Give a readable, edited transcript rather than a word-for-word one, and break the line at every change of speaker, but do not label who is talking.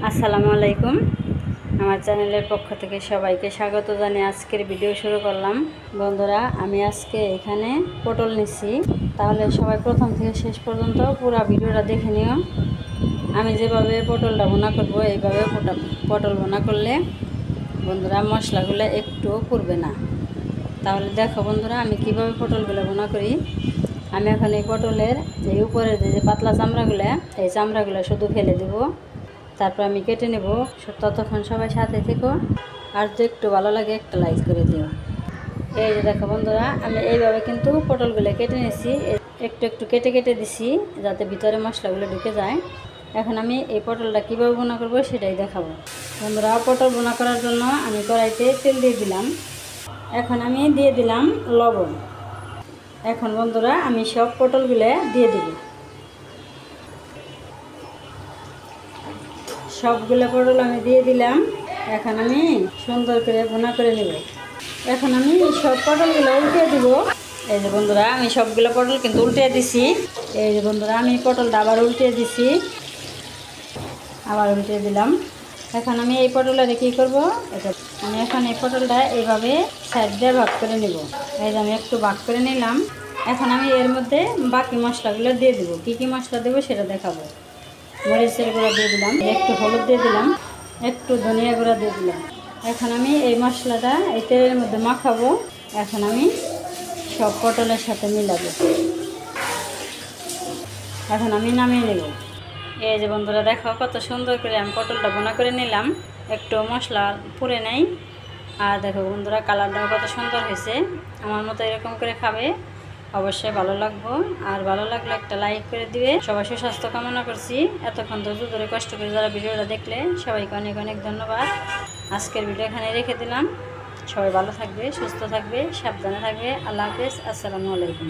আসসালামু আলাইকুম। আমার চ্যানেলের পক্ষ থেকে সবাইকে স্বাগত জানিয়ে আজকের ভিডিও শুরু করলাম। বন্ধুরা, আমি আজকে এখানে পটল নিচ্ছি, তাহলে সবাই প্রথম থেকে শেষ পর্যন্ত পুরো ভিডিওটা দেখে নিও। আমি যেভাবে পটলটা ভুনা করব এইভাবে পটল ভুনা করলে বন্ধুরা মশলাগুলো একটু পুড়বে না। তাহলে দেখো বন্ধুরা, আমি কিভাবে পটলগুলো ভুনা করি। আমি এখন এই পটলের এই উপরের যে পাতলা চামড়াগুলো, এই চামড়াগুলো শুধু ফেলে দেব, তারপর আমি কেটে নেব। ততক্ষণ সবাই সাথে থেকো, আর যদি একটু ভালো লাগে একটা লাইক করে দিও। এই যে দেখো বন্ধুরা, আমি এইভাবে কিন্তু পটলগুলো কেটে নিয়েছি, একটু একটু কেটে কেটে দিছি যাতে ভিতরে মশলাগুলো ঢুকে যায়। এখন আমি এই পটলটা কীভাবে ভুনা করবো সেটাই দেখাবো। বন্ধুরা, পটল ভুনা করার জন্য আমি কড়াইতে তেল দিয়ে দিলাম। এখন আমি দিয়ে দিলাম লবণ। এখন বন্ধুরা, আমি সব পটলগুলো দিয়ে দিব। সবগুলো পটল আমি দিয়ে দিলাম। এখন আমি সুন্দর করে ভুনা করে নেব। এখন আমি সব পটলগুলো উল্টে দিব। এই যে বন্ধুরা, আমি সবগুলো পটল কিন্তু উল্টে দিছি। এই যে বন্ধুরা, আমি পটলটা আবার উল্টে দিছি, আবার উল্টে দিলাম। এখন আমি এই পটলটা কী করবো, আমি এখন এই পটলটা এইভাবে সাইড দিয়ে ভাগ করে নেব। এই যে আমি একটু ভাগ করে নিলাম। এখন আমি এর মধ্যে বাকি মশলাগুলো দিয়ে দেবো। কী কী মশলা দেবো সেটা দেখাবো। মরিচের গুঁড়া দিয়ে দিলাম, একটু হলুদ দিয়ে দিলাম, একটু ধনিয়া গুঁড়া দিয়ে দিলাম। এখন আমি এই মশলাটা এই তেলের মধ্যে মাখাবো। এখন আমি সব পটলের সাথে মিলাবো। এখন আমি নামিয়ে নেব। এই যে বন্ধুরা, দেখো কত সুন্দর করে আমি পটলটা ভুনা করে নিলাম, একটু মশলা পুড়ে নেই। আর দেখো বন্ধুরা, কালারটাও কত সুন্দর হয়েছে। আমার মতো এরকম করে খাবে, অবশ্যই ভালো লাগবো। আর ভালো লাগলে একটা লাইক করে দিবে। সবাই সুস্বাস্থ্য কামনা করছি। এতক্ষণ ধৈর্য ধরে কষ্ট করে যারা ভিডিওটা দেখলে সবাইকে অনেক অনেক ধন্যবাদ। আজকের ভিডিও এখানে রেখে দিলাম। সবাই ভালো থাকবে, সুস্থ থাকবে, সাবধানে থাকবে। আল্লাহ হাফেজ। আসসালামু আলাইকুম।